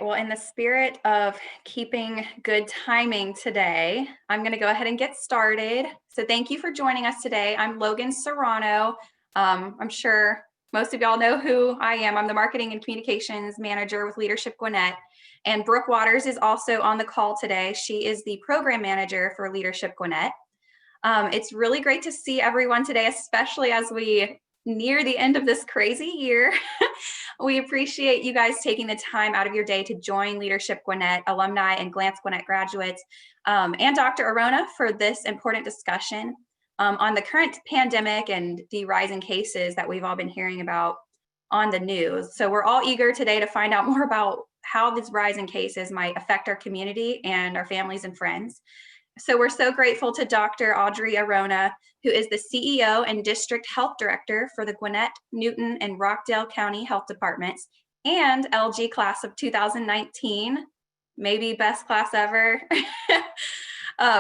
Well, in the spirit of keeping good timing today, I'm going to go ahead and get started. So, thank you for joining us today. I'm Logan Serrano. I'm sure most of y'all know who I am. I'm the Marketing and Communications Manager with Leadership Gwinnett. And Brooke Waters is also on the call today. She is the Program Manager for Leadership Gwinnett. It's really great to see everyone today, especially as we near the end of this crazy year. We appreciate you guys taking the time out of your day to join Leadership Gwinnett alumni and Glance Gwinnett graduates and Dr. Arona for this important discussion on the current pandemic and the rising cases that we've all been hearing about on the news. So we're all eager today to find out more about how these rising cases might affect our community and our families and friends. So we're so grateful to Dr. Audrey Arona, who is the CEO and District Health Director for the Gwinnett, Newton, and Rockdale County Health Departments, and LG Class of 2019, maybe best class ever,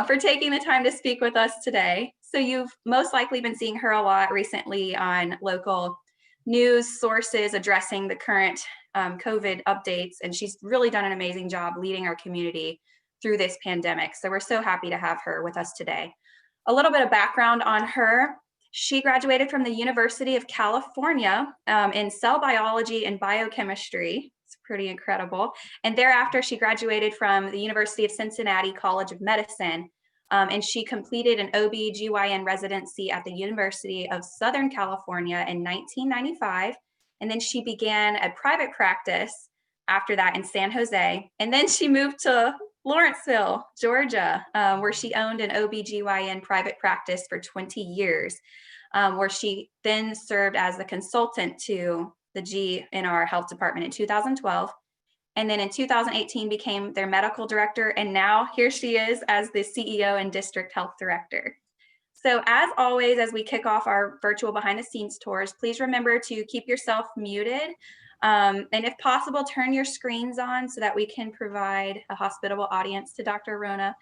for taking the time to speak with us today. So you've most likely been seeing her a lot recently on local news sources addressing the current COVID updates, and she's really done an amazing job leading our community through this pandemic. So we're so happy to have her with us today. A little bit of background on her. She graduated from the University of California in cell biology and biochemistry. It's pretty incredible. And thereafter, she graduated from the University of Cincinnati College of Medicine. And she completed an OB/GYN residency at the University of Southern California in 1995. And then she began a private practice after that in San Jose. And then she moved to Lawrenceville, Georgia, where she owned an OB/GYN private practice for 20 years, where she then served as the consultant to the G in our health department in 2012. And then in 2018 became their medical director. And now here she is as the CEO and district health director. So as always, as we kick off our virtual behind the scenes tours, please remember to keep yourself muted. And if possible, turn your screens on so that we can provide a hospitable audience to Dr. Arona.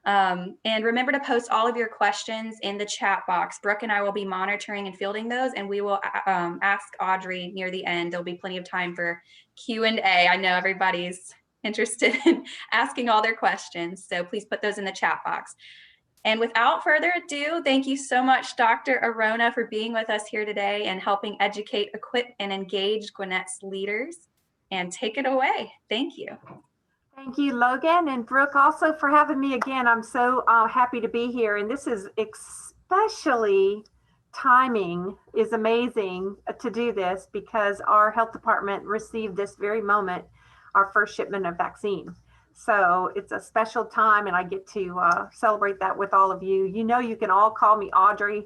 And remember to post all of your questions in the chat box. Brooke and I will be monitoring and fielding those, and we will ask Audrey near the end. There'll be plenty of time for Q&A. I know everybody's interested in asking all their questions, so please put those in the chat box. And without further ado, thank you so much, Dr. Arona, for being with us here today and helping educate, equip, and engage Gwinnett's leaders. And take it away. Thank you. Thank you, Logan, and Brooke also for having me again. I'm so happy to be here. And this is especially timing is amazing to do this because our health department received this very moment our first shipment of vaccine. So it's a special time, and I get to celebrate that with all of you. You know, you can all call me Audrey,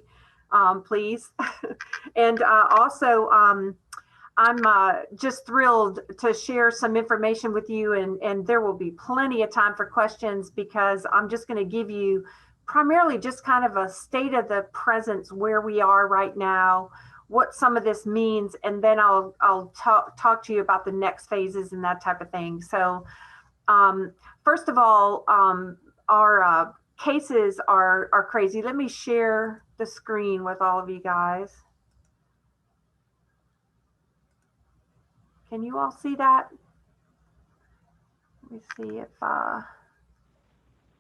please. And also, I'm just thrilled to share some information with you, and there will be plenty of time for questions because I'm just going to give you primarily just kind of a state of the presence where we are right now, what some of this means, and then I'll talk to you about the next phases and that type of thing. So first of all, our cases are crazy. Let me share the screen with all of you guys. Can you all see that? Let me see if,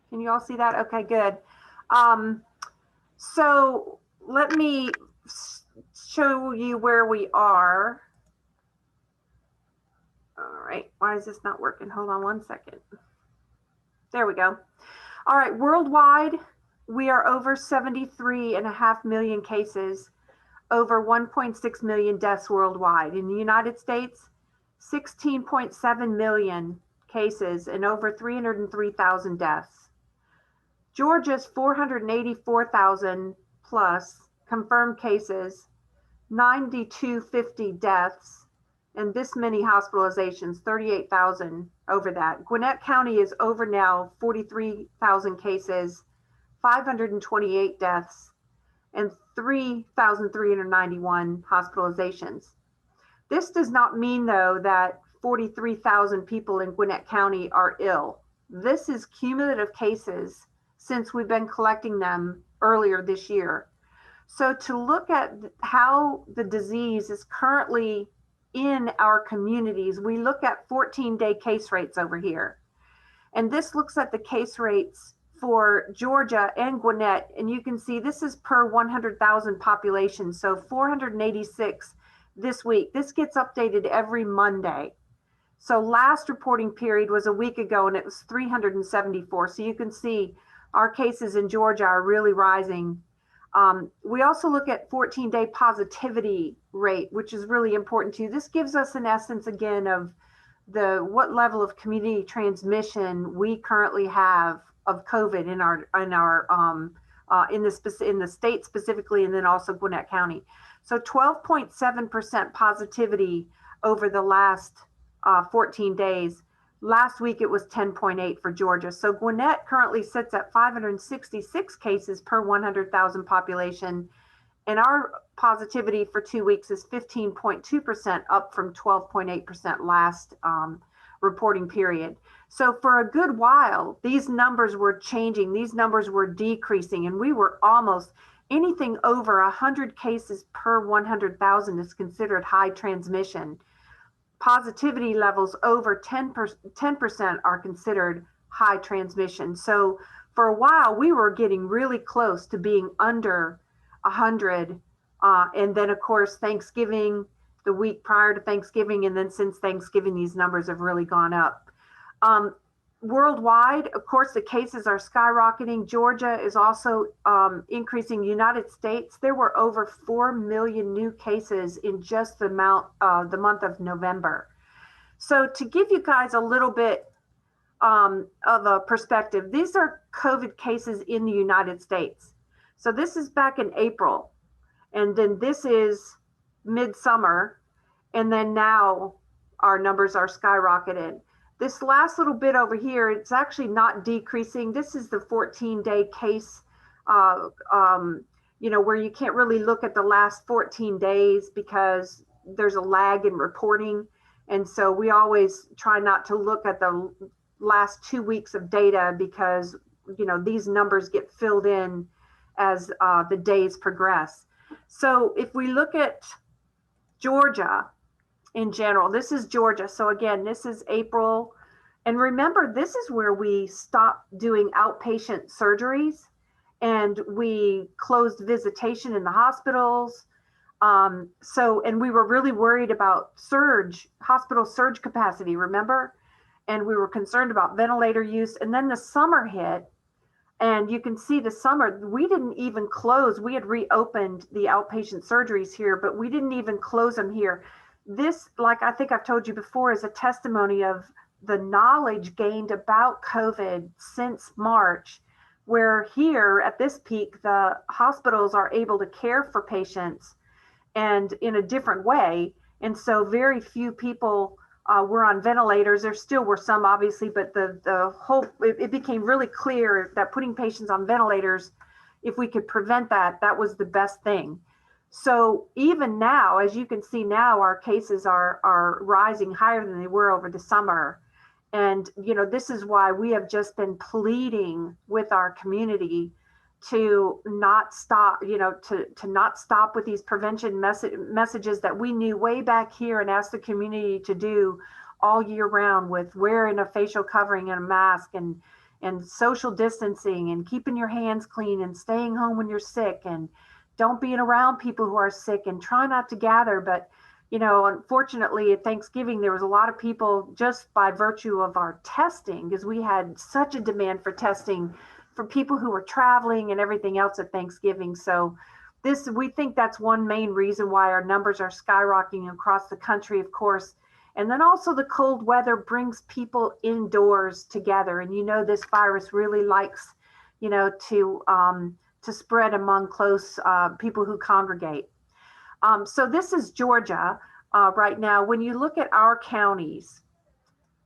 can you all see that? Okay, good. So let me show you where we are. All right, why is this not working? Hold on one second. There we go. All right, worldwide, we are over 73.5 million cases, over 1.6 million deaths worldwide. In the United States, 16.7 million cases and over 303,000 deaths. Georgia's 484,000 plus confirmed cases, 9,250 deaths, and this many hospitalizations, 38,000 over that. Gwinnett County is over now 43,000 cases, 528 deaths, and 3,391 hospitalizations. This does not mean, though, that 43,000 people in Gwinnett County are ill. This is cumulative cases since we've been collecting them earlier this year. So to look at how the disease is currently in our communities, we look at 14-day case rates over here. And this looks at the case rates for Georgia and Gwinnett. And you can see this is per 100,000 population. So 486 this week. This gets updated every Monday. So last reporting period was a week ago and it was 374. So you can see our cases in Georgia are really rising. We also look at 14-day positivity rate, which is really important too. This gives us an essence again of what level of community transmission we currently have of COVID in the state specifically, and then also Gwinnett County. So 12.7% positivity over the last 14 days. Last week it was 10.8 for Georgia. So Gwinnett currently sits at 566 cases per 100,000 population. And our positivity for 2 weeks is 15.2%, up from 12.8% last reporting period. So for a good while, these numbers were changing. These numbers were decreasing, and we were almost anything over 100 cases per 100,000 is considered high transmission. Positivity levels over 10% are considered high transmission. So for a while, we were getting really close to being under 100. And then, of course, Thanksgiving, the week prior to Thanksgiving, and then since Thanksgiving, these numbers have really gone up. Worldwide, of course, the cases are skyrocketing. Georgia is also increasing. United States, there were over 4 million new cases in just the month of November. So to give you guys a little bit of a perspective, these are COVID cases in the United States. So this is back in April, and then this is midsummer, and then now our numbers are skyrocketed. This last little bit over here, it's actually not decreasing. This is the 14-day case, where you can't really look at the last 14 days because there's a lag in reporting. And so we always try not to look at the last 2 weeks of data because, these numbers get filled in as the days progress. So if we look at Georgia, in general, this is Georgia. So again, this is April. And remember, this is where we stopped doing outpatient surgeries and we closed visitation in the hospitals. And we were really worried about hospital surge capacity, remember? And we were concerned about ventilator use. And then the summer hit, and you can see the summer, we didn't even close. We had reopened the outpatient surgeries here, but we didn't even close them here. This, like I think I've told you before, is a testimony of the knowledge gained about COVID since March, where here at this peak, the hospitals are able to care for patients and in a different way. And so very few people were on ventilators. There still were some, obviously, but it became really clear that putting patients on ventilators, if we could prevent that, that was the best thing. So even now, as you can see now, our cases are rising higher than they were over the summer. And, this is why we have just been pleading with our community to not stop, to not stop with these prevention messages that we knew way back here and asked the community to do all year round, with wearing a facial covering and a mask and social distancing and keeping your hands clean and staying home when you're sick and don't be around people who are sick and try not to gather. But, unfortunately at Thanksgiving, there was a lot of people just by virtue of our testing, because we had such a demand for testing for people who were traveling and everything else at Thanksgiving. So we think that's one main reason why our numbers are skyrocketing across the country, of course. And then also the cold weather brings people indoors together. And this virus really likes, to spread among close people who congregate. So this is Georgia right now. When you look at our counties,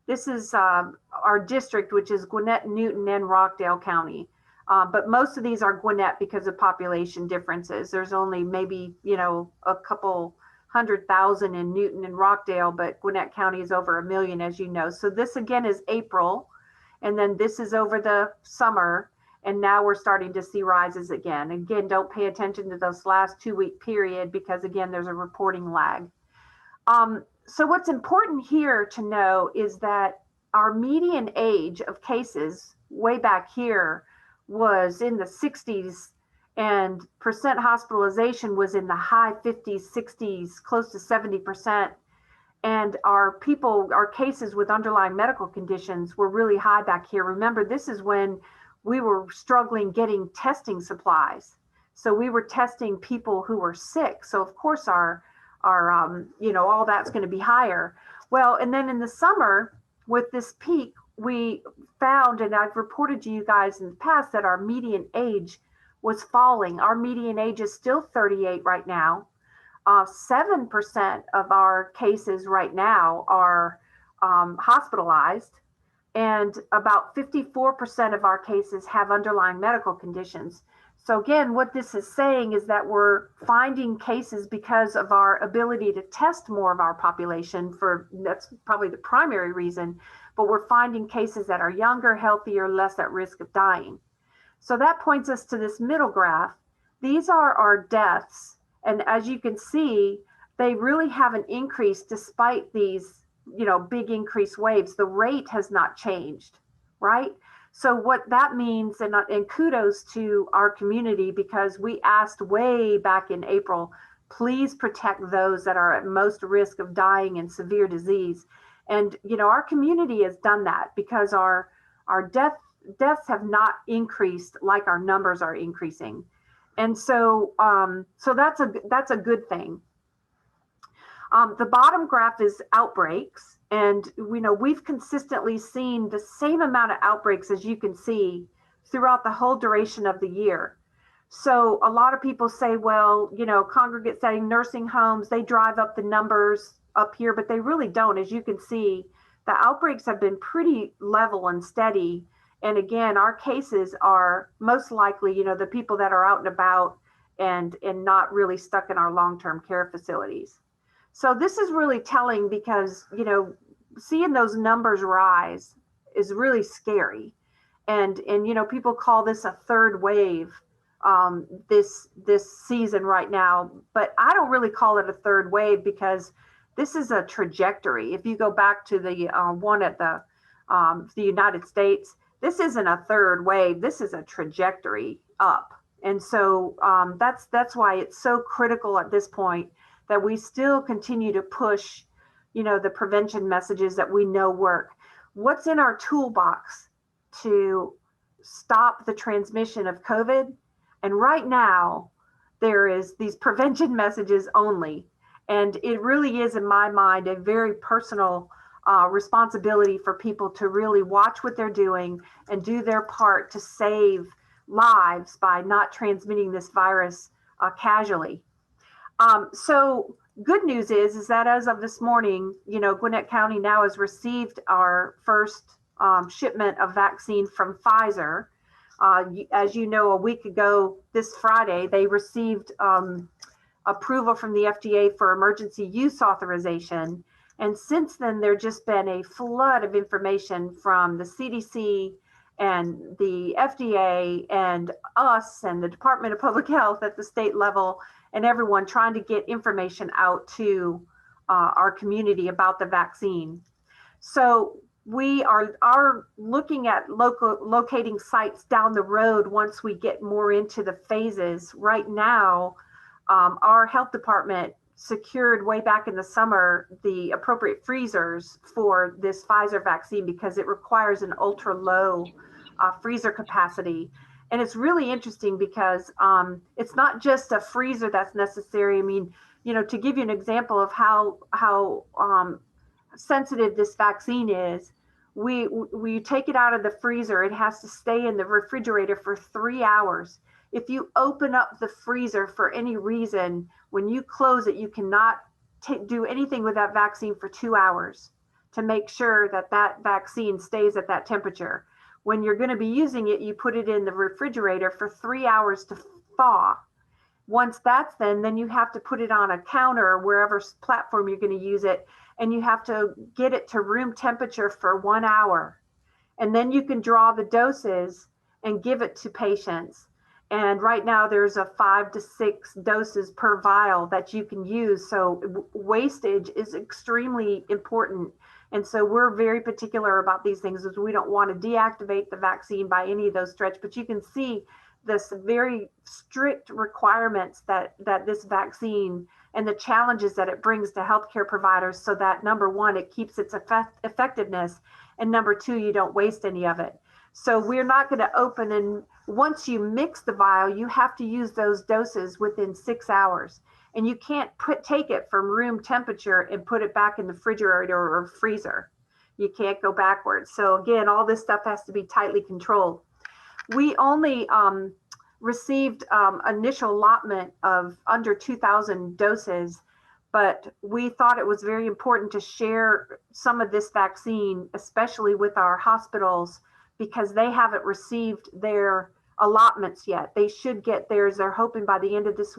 this is our district, which is Gwinnett, Newton, and Rockdale County. But most of these are Gwinnett because of population differences. There's only maybe, a couple 100,000 in Newton and Rockdale, but Gwinnett County is over 1 million, as you know. So this again is April, and then this is over the summer. And now we're starting to see rises again. Again, don't pay attention to those last 2 week period because again, there's a reporting lag. So what's important here to know is that our median age of cases way back here was in the 60s, and percent hospitalization was in the high 50s, 60s, close to 70%. And our cases with underlying medical conditions were really high back here. Remember, this is when we were struggling getting testing supplies. So we were testing people who were sick. So of course our all that's going to be higher. Well, and then in the summer with this peak, we found, and I've reported to you guys in the past, that our median age was falling. Our median age is still 38 right now. 7% of our cases right now are hospitalized, and about 54% of our cases have underlying medical conditions. So again, what this is saying is that we're finding cases because of our ability to test more of our population. That's probably the primary reason, but we're finding cases that are younger, healthier, less at risk of dying. So that points us to this middle graph. These are our deaths. And as you can see, they really haven't increased despite these, big increased waves. The rate has not changed, right? So what that means, and kudos to our community, because we asked way back in April, please protect those that are at most risk of dying in severe disease. And, our community has done that because our deaths have not increased like our numbers are increasing. And so that's a good thing. The bottom graph is outbreaks, and we've consistently seen the same amount of outbreaks, as you can see, throughout the whole duration of the year. So a lot of people say, well, congregate setting, nursing homes, they drive up the numbers up here, but they really don't. As you can see, the outbreaks have been pretty level and steady. And again, our cases are most likely, the people that are out and about and not really stuck in our long-term care facilities. So this is really telling because, seeing those numbers rise is really scary. And people call this a third wave this season right now. But I don't really call it a third wave because this is a trajectory. If you go back to the one at the United States, this isn't a third wave. This is a trajectory up. And so that's why it's so critical at this point that we still continue to push, the prevention messages that we know work. What's in our toolbox to stop the transmission of COVID? And right now, there is these prevention messages only. And it really is, in my mind, a very personal responsibility for people to really watch what they're doing and do their part to save lives by not transmitting this virus casually. So good news is that as of this morning, Gwinnett County now has received our first shipment of vaccine from Pfizer. As you know, a week ago, this Friday, they received approval from the FDA for emergency use authorization. And since then, there's just been a flood of information from the CDC and the FDA and us and the Department of Public Health at the state level, and everyone trying to get information out to our community about the vaccine. So we are looking at locating sites down the road once we get more into the phases. Right now, our health department secured way back in the summer the appropriate freezers for this Pfizer vaccine because it requires an ultra low freezer capacity. And it's really interesting because it's not just a freezer that's necessary. I mean, to give you an example of how sensitive this vaccine is, we take it out of the freezer, it has to stay in the refrigerator for 3 hours. If you open up the freezer for any reason, when you close it, you cannot do anything with that vaccine for 2 hours to make sure that that vaccine stays at that temperature. When you're going to be using it, you put it in the refrigerator for 3 hours to thaw. Once that's then you have to put it on a counter or wherever platform you're going to use it, and you have to get it to room temperature for 1 hour. And then you can draw the doses and give it to patients. And right now there's a 5 to 6 doses per vial that you can use. So wastage is extremely important. And so we're very particular about these things, as we don't want to deactivate the vaccine by any of those stretch. But you can see this very strict requirements that this vaccine and the challenges that it brings to healthcare providers, so that number one, it keeps its effectiveness, and number two, you don't waste any of it. So we're not going to open, and once you mix the vial, you have to use those doses within 6 hours. And you can't take it from room temperature and put it back in the refrigerator or freezer. You can't go backwards. So again, all this stuff has to be tightly controlled. We only received initial allotment of under 2,000 doses, but we thought it was very important to share some of this vaccine, especially with our hospitals, because they haven't received their allotments yet. They should get theirs. They're hoping by the end of this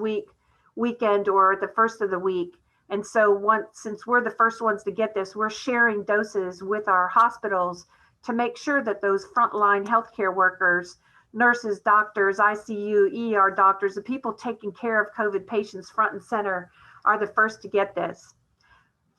weekend or the first of the week. And so since we're the first ones to get this, we're sharing doses with our hospitals to make sure that those frontline healthcare workers, nurses, doctors, ICU, ER doctors, the people taking care of COVID patients front and center, are the first to get this.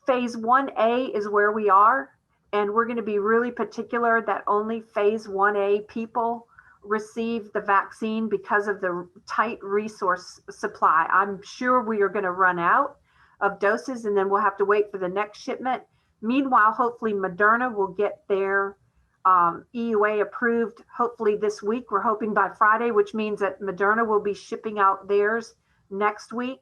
Phase 1A is where we are, and we're going to be really particular that only phase 1A people receive the vaccine because of the tight resource supply. I'm sure we are going to run out of doses, and then we'll have to wait for the next shipment. Meanwhile, hopefully Moderna will get their EUA approved hopefully this week. We're hoping by Friday, which means that Moderna will be shipping out theirs next week.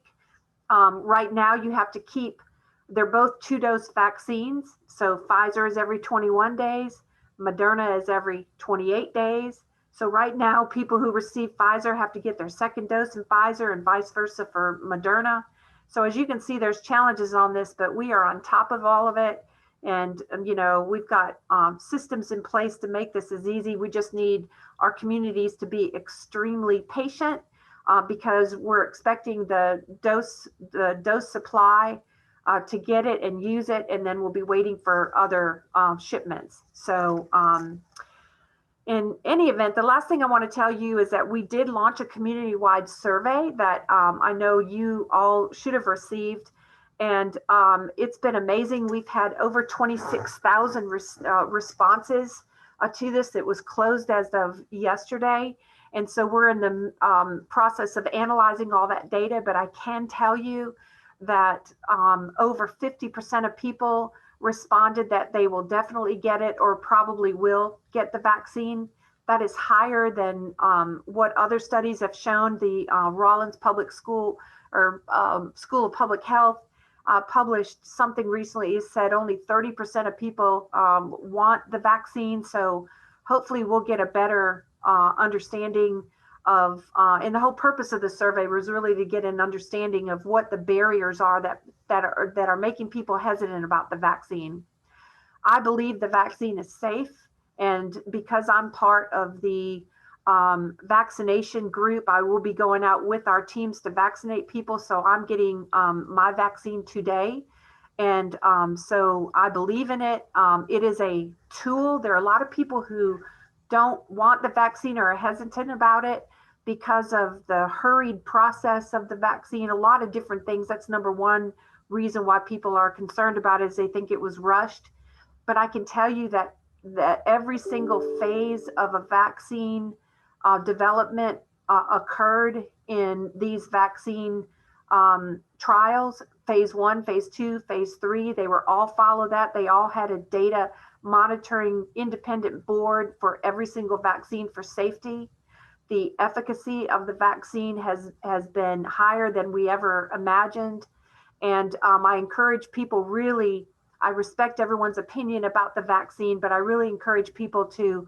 Right now you have to keep, they're both 2-dose vaccines. So Pfizer is every 21 days, Moderna is every 28 days. So right now, people who receive Pfizer have to get their second dose in Pfizer, and vice versa for Moderna. So as you can see, there's challenges on this, but we are on top of all of it. And, we've got systems in place to make this as easy. We just need our communities to be extremely patient because we're expecting the dose supply to get it and use it, and then we'll be waiting for other shipments. So in any event, the last thing I want to tell you is that we did launch a community-wide survey that I know you all should have received. And it's been amazing. We've had over 26,000 responses to this. It was closed as of yesterday. And so we're in the process of analyzing all that data. But I can tell you that over 50% of people responded that they will definitely get it or probably will get the vaccine. That is higher than what other studies have shown. The Rollins Public School or School of Public Health published something recently. It said only 30% of people want the vaccine. So hopefully we'll get a better understanding of, and the whole purpose of the survey was really to get an understanding of what the barriers are that are making people hesitant about the vaccine. I believe the vaccine is safe, and because I'm part of the vaccination group, I will be going out with our teams to vaccinate people. So I'm getting my vaccine today. And so I believe in it. It is a tool. There are a lot of people who don't want the vaccine or are hesitant about it because of the hurried process of the vaccine, a lot of different things. That's number one reason why people are concerned about it, is they think it was rushed. But I can tell you that every single phase of a vaccine development occurred in these vaccine trials. Phase 1, phase 2, phase 3, they were all follow that. They all had a data monitoring independent board for every single vaccine for safety. The efficacy of the vaccine has been higher than we ever imagined. And I encourage people, really, I respect everyone's opinion about the vaccine, but I really encourage people to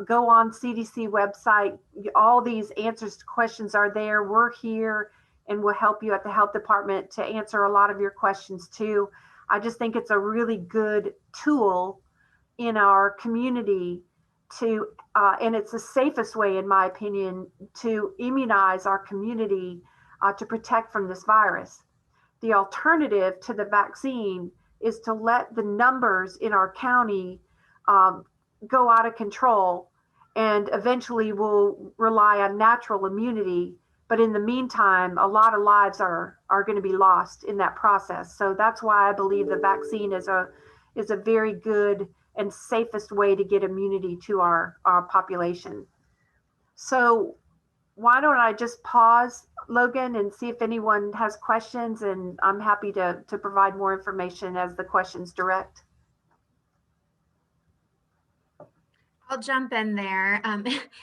go on CDC website. All these answers to questions are there. We're here and we'll help you at the health department to answer a lot of your questions too. I just think it's a really good tool in our community to, and it's the safest way, in my opinion, to immunize our community to protect from this virus. The alternative to the vaccine is to let the numbers in our county go out of control and eventually we'll rely on natural immunity. But in the meantime, a lot of lives are going to be lost in that process. So that's why I believe the vaccine is a very good and safest way to get immunity to our population. So why don't I just pause, Logan, and see if anyone has questions, and I'm happy to provide more information as the questions direct. I'll jump in there.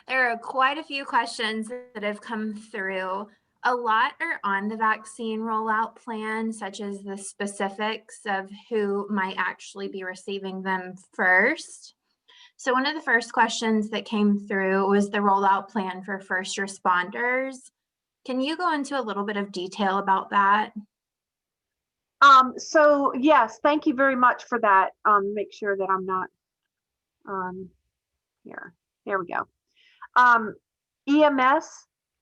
There are quite a few questions that have come through. A lot are on the vaccine rollout plan, such as the specifics of who might actually be receiving them first. So one of the first questions that came through was the rollout plan for first responders. Can you go into a little bit of detail about that? So yes, thank you very much for that. Make sure that I'm not here. There we go. EMS,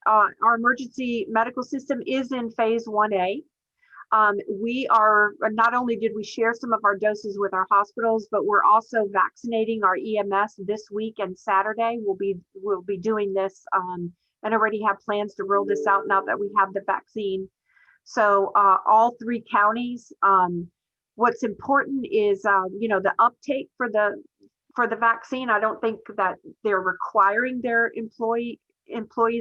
our emergency medical system, is in phase 1A. We are, not only did we share some of our doses with our hospitals, but we're also vaccinating our EMS this week and Saturday. We'll be doing this and already have plans to roll this out now that we have the vaccine. So all 3 counties. What's important is the uptake for the vaccine. I don't think that they're requiring their employees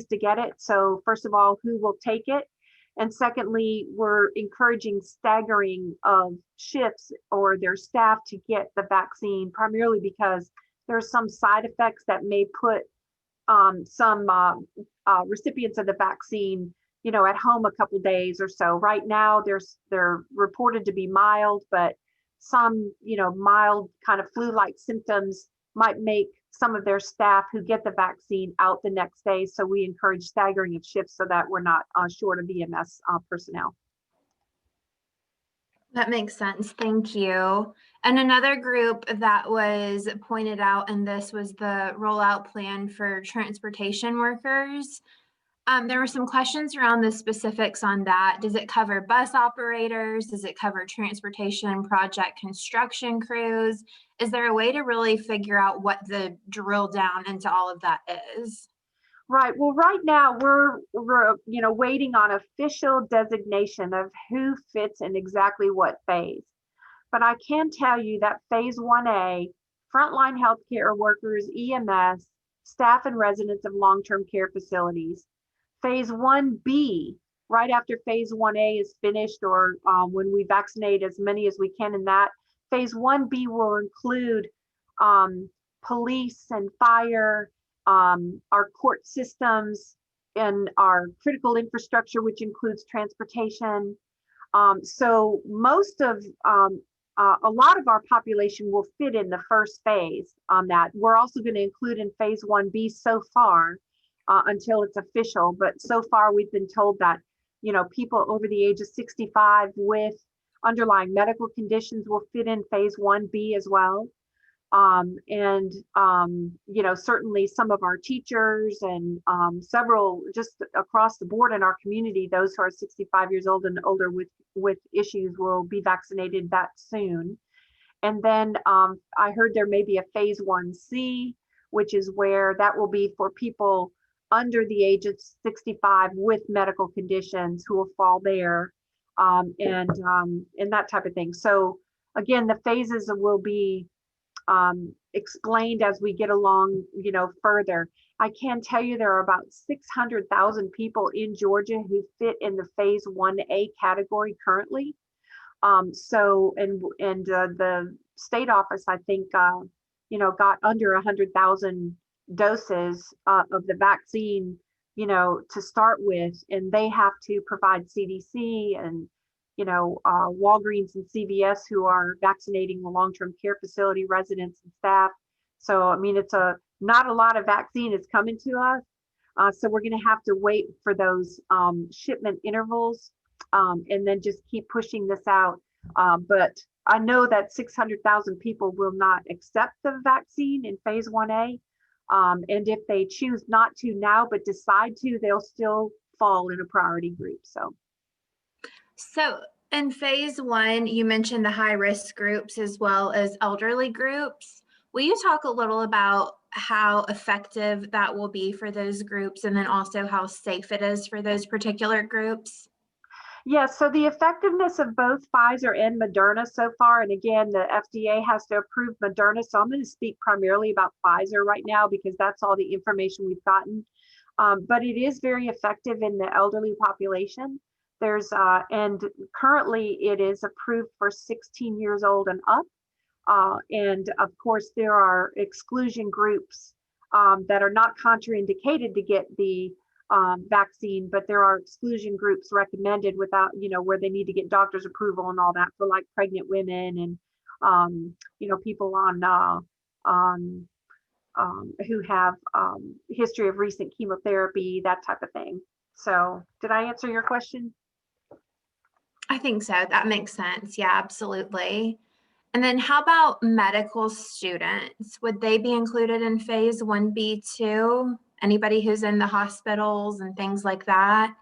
to get it. So first of all, who will take it? And secondly, we're encouraging staggering of shifts or their staff to get the vaccine, primarily because there's some side effects that may put some recipients of the vaccine, at home a couple days or so. Right now, they're reported to be mild, but some, mild kind of flu-like symptoms might make some of their staff who get the vaccine out the next day. So we encourage staggering of shifts so that we're not short of EMS personnel. That makes sense. Thank you. And another group that was pointed out in this was the rollout plan for transportation workers. There were some questions around the specifics on that. Does it cover bus operators? Does it cover transportation project construction crews? Is there a way to really figure out what the drill down into all of that is? Right. Well, right now we're waiting on official designation of who fits in exactly what phase. But I can tell you that phase 1A, frontline healthcare workers, EMS, staff and residents of long-term care facilities. Phase 1B, right after phase 1A is finished, or when we vaccinate as many as we can in that, phase 1B will include police and fire, our court systems, and our critical infrastructure, which includes transportation. So most of, a lot of our population will fit in the first phase on that. We're also going to include in phase 1B so far, until it's official, but so far we've been told that, people over the age of 65 with underlying medical conditions will fit in phase 1B as well. Certainly some of our teachers and several just across the board in our community, those who are 65 years old and older with issues will be vaccinated that soon. And then I heard there may be a phase 1C, which is where that will be for people under the age of 65 with medical conditions who will fall there, and that type of thing. So again, the phases will be explained as we get along, further. I can tell you there are about 600,000 people in Georgia who fit in the phase 1A category currently. The state office, I think, got under 100,000 doses of the vaccine, to start with, and they have to provide CDC and Walgreens and CVS, who are vaccinating the long-term care facility residents and staff. So, I mean, it's not a lot of vaccine is coming to us. So we're going to have to wait for those shipment intervals, and then just keep pushing this out. But I know that 600,000 people will not accept the vaccine in phase 1A. And if they choose not to now, but decide to, they'll still fall in a priority group. So in phase 1, you mentioned the high risk groups as well as elderly groups. Will you talk a little about how effective that will be for those groups, and then also how safe it is for those particular groups? Yes, so the effectiveness of both Pfizer and Moderna so far, and again, the FDA has to approve Moderna, so I'm going to speak primarily about Pfizer right now because that's all the information we've gotten. But it is very effective in the elderly population. And currently it is approved for 16 years old and up. And of course, there are exclusion groups that are not contraindicated to get the vaccine, but there are exclusion groups recommended without, where they need to get doctor's approval and all that for like pregnant women and, people who have history of recent chemotherapy, that type of thing. So did I answer your question? I think so. That makes sense. Yeah, absolutely. And then how about medical students? Would they be included in phase 1B2? Anybody who's in the hospitals and things like that?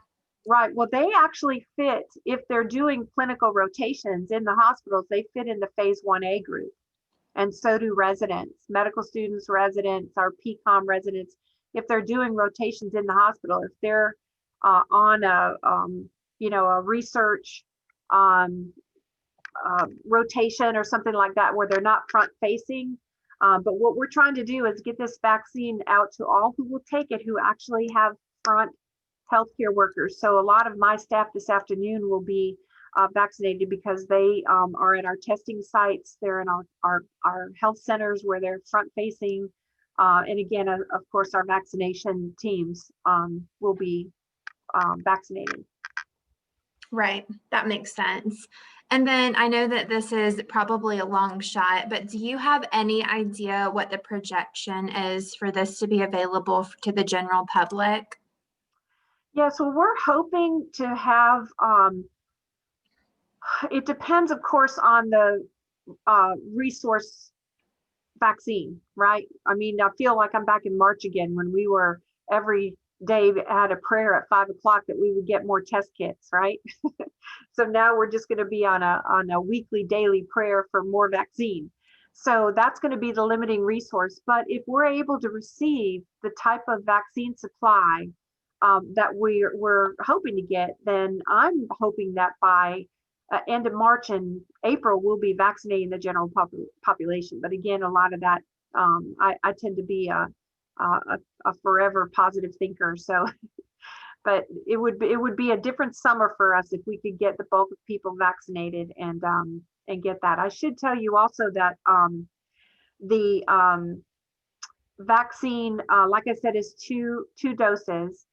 Right. Well, they actually fit, if they're doing clinical rotations in the hospitals, they fit in the phase 1A group. And so do residents, medical students, residents, our PCOM residents. If they're doing rotations in the hospital, if they're on a research rotation or something like that, where they're not front facing. But what we're trying to do is get this vaccine out to all who will take it, who actually have front healthcare workers. So a lot of my staff this afternoon will be vaccinated because they are at our testing sites. They're in our health centers where they're front facing. And again, of course, our vaccination teams will be vaccinated. Right. That makes sense. And then I know that this is probably a long shot, but do you have any idea what the projection is for this to be available to the general public? Yeah, so we're hoping to have, it depends, of course, on the resource vaccine, right? I mean, I feel like I'm back in March again when we were every day had a prayer at 5 o'clock that we would get more test kits, right? So now we're just going to be on a weekly, daily prayer for more vaccine. So that's going to be the limiting resource. But if we're able to receive the type of vaccine supply that we're hoping to get, then I'm hoping that by end of March and April, we'll be vaccinating the general population. But again, a lot of that, I tend to be a forever positive thinker. So, but it would be a different summer for us if we could get the bulk of people vaccinated and get that. I should tell you also that the vaccine, like I said, is two doses.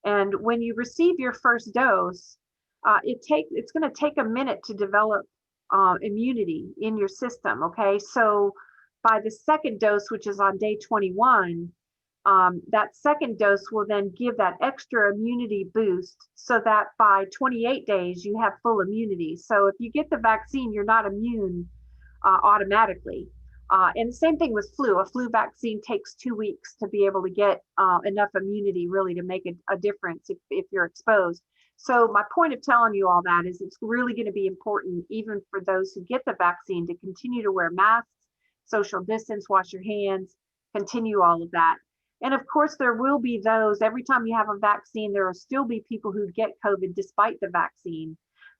And when you receive your first dose, it's going to take a minute to develop immunity in your system. Okay, so by the second dose, which is on day 21, that second dose will then give that extra immunity boost so that by 28 days you have full immunity. So if you get the vaccine, you're not immune automatically. And the same thing with flu. A flu vaccine takes 2 weeks to be able to get enough immunity really to make a difference if you're exposed. So my point of telling you all that is it's really going to be important, even for those who get the vaccine, to continue to wear masks, social distance, wash your hands, continue all of that. And of course, there will be those, every time you have a vaccine, there will still be people who get COVID despite the vaccine.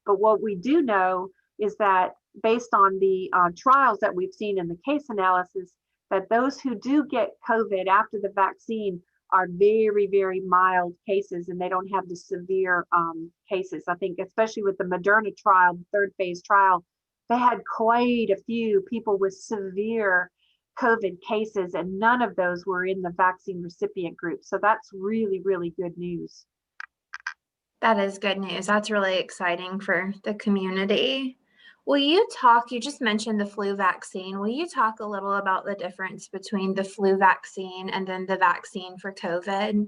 But what we do know is that based on the trials that we've seen in the case analysis, that those who do get COVID after the vaccine are very, very mild cases, and they don't have the severe cases. I think especially with the Moderna trial, the third phase trial, they had quite a few people with severe COVID cases, and none of those were in the vaccine recipient group. So that's really, really good news. That is good news. That's really exciting for the community. You just mentioned the flu vaccine. Will you talk a little about the difference between the flu vaccine and then the vaccine for COVID?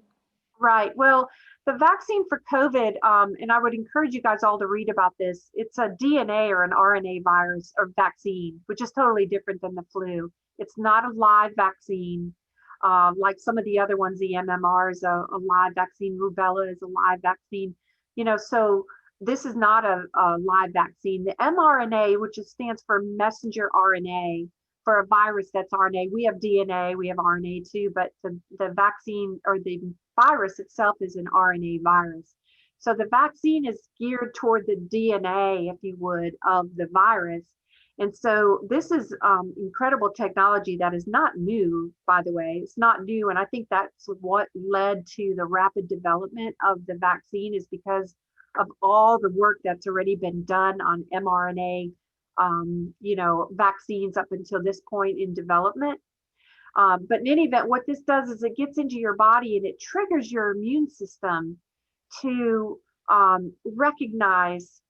Right. Well, the vaccine for COVID, and I would encourage you guys all to read about this. It's a DNA or an RNA virus or vaccine, which is totally different than the flu. It's not a live vaccine like some of the other ones. The MMR is a live vaccine. Rubella is a live vaccine. So this is not a live vaccine. The mRNA, which stands for messenger RNA, for a virus that's RNA. We have DNA, we have RNA too, but the vaccine or the virus itself is an RNA virus. So the vaccine is geared toward the DNA, if you would, of the virus. And so this is incredible technology that is not new, by the way. It's not new. And I think that's what led to the rapid development of the vaccine, is because of all the work that's already been done on mRNA, vaccines up until this point in development. But in any event, what this does is it gets into your body and it triggers your immune system to recognize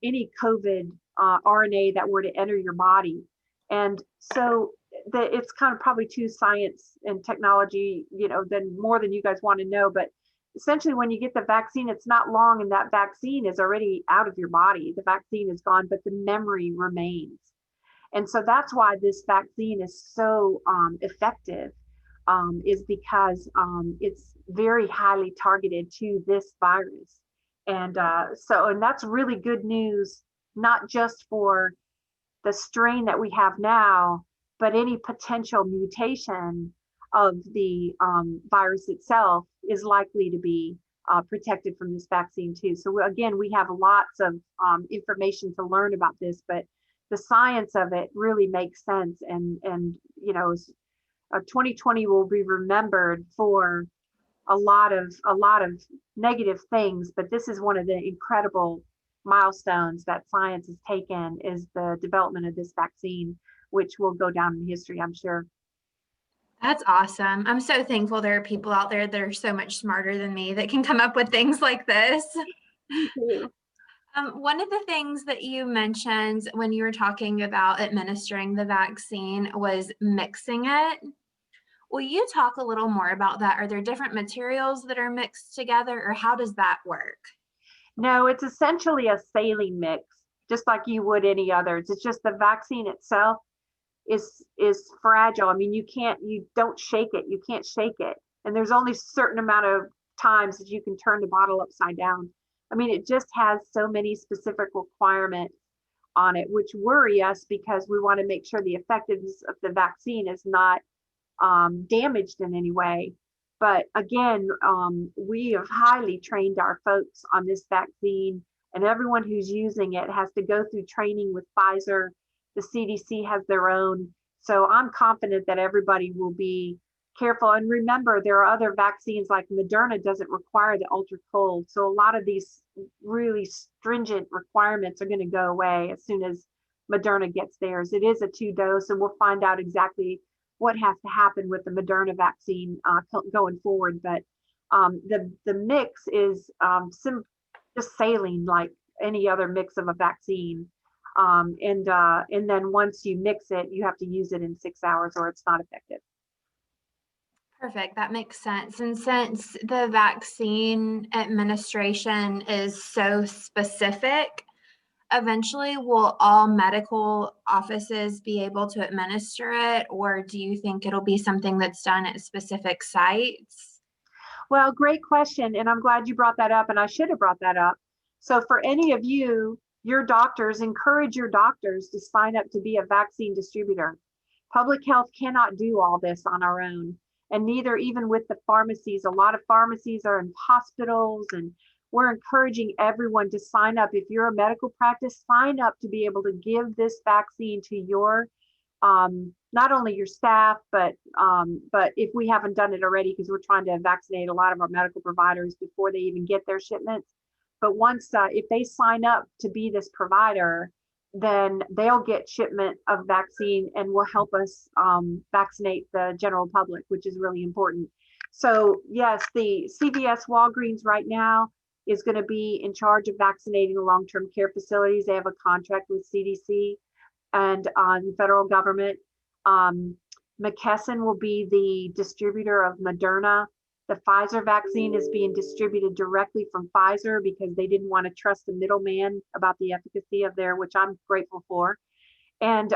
any COVID RNA that were to enter your body. And so it's kind of probably too science and technology, than more than you guys want to know. But essentially, when you get the vaccine, it's not long and that vaccine is already out of your body. The vaccine is gone, but the memory remains. And so that's why this vaccine is so effective, is because it's very highly targeted to this virus. And and that's really good news, not just for the strain that we have now, but any potential mutation of the virus itself is likely to be protected from this vaccine too. So again, we have lots of information to learn about this, but the science of it really makes sense. And 2020 will be remembered for a lot of negative things, but this is one of the incredible milestones that science has taken, is the development of this vaccine, which will go down in history, I'm sure. That's awesome. I'm so thankful there are people out there that are so much smarter than me that can come up with things like this. Thank you. One of the things that you mentioned when you were talking about administering the vaccine was mixing it. Will you talk a little more about that? Are there different materials that are mixed together, or how does that work? No, it's essentially a saline mix, just like you would any others. It's just the vaccine itself is fragile. I mean, you don't shake it. You can't shake it. And there's only a certain amount of times that you can turn the bottle upside down. I mean, it just has so many specific requirements on it, which worry us because we want to make sure the effectiveness of the vaccine is not damaged in any way. But again, we have highly trained our folks on this vaccine, and everyone who's using it has to go through training with Pfizer. The CDC has their own. So I'm confident that everybody will be careful. And remember, there are other vaccines like Moderna doesn't require the ultra cold. So a lot of these really stringent requirements are going to go away as soon as Moderna gets theirs. It is a 2-dose, and we'll find out exactly what has to happen with the Moderna vaccine going forward. But the mix is just saline like any other mix of a vaccine. And then once you mix it, you have to use it in 6 hours or it's not effective. Perfect. That makes sense. And since the vaccine administration is so specific, eventually will all medical offices be able to administer it, or do you think it'll be something that's done at specific sites? Well, great question. And I'm glad you brought that up, and I should have brought that up. So for any of you, your doctors, encourage your doctors to sign up to be a vaccine distributor. Public health cannot do all this on our own, and neither even with the pharmacies. A lot of pharmacies are in hospitals, and we're encouraging everyone to sign up. If you're a medical practice, sign up to be able to give this vaccine to your, not only your staff, but if we haven't done it already, because we're trying to vaccinate a lot of our medical providers before they even get their shipments. But once, if they sign up to be this provider, then they'll get shipment of vaccine and will help us vaccinate the general public, which is really important. So yes, the CVS Walgreens right now is going to be in charge of vaccinating the long-term care facilities. They have a contract with CDC and the federal government. McKesson will be the distributor of Moderna. The Pfizer vaccine is being distributed directly from Pfizer because they didn't want to trust the middleman about the efficacy of their, which I'm grateful for. And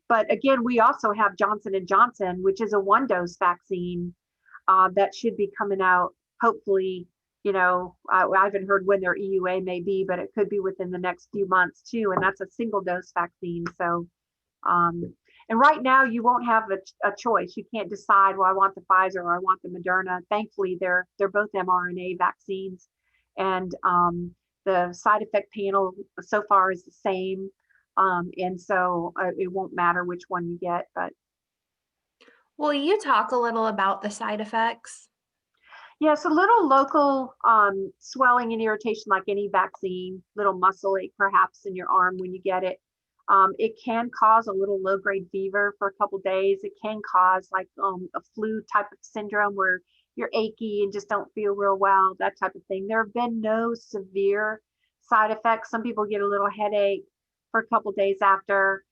but again, we also have Johnson & Johnson, which is a 1-dose vaccine that should be coming out, hopefully, I haven't heard when their EUA may be, but it could be within the next few months too. And that's a single dose vaccine. So And right now you won't have a choice. You can't decide, well, I want the Pfizer or I want the Moderna. Thankfully, they're both mRNA vaccines, and the side effect panel so far is the same. And so it won't matter which one you get. But Will you talk a little about the side effects? yes, a little local swelling and irritation, like any vaccine, little muscle ache perhaps in your arm when you get it. It can cause a little low-grade fever for a couple days. It can cause like a flu type of syndrome where you're achy and just don't feel real well, that type of thing. There have been no severe side effects. Some people get a little headache for a couple days after.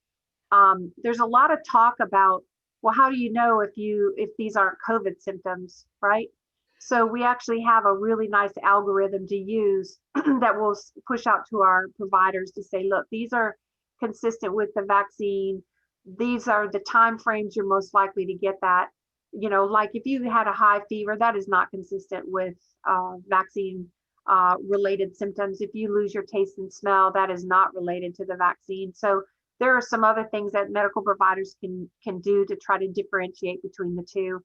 There's a lot of talk about, well, how do you know if these aren't COVID symptoms, right? So we actually have a really nice algorithm to use that will push out to our providers to say, look, these are consistent with the vaccine. These are the time frames you're most likely to get that. You know, like if you had a high fever, that is not consistent with vaccine related symptoms. If you lose your taste and smell, that is not related to the vaccine. So there are some other things that medical providers can do to try to differentiate between the two.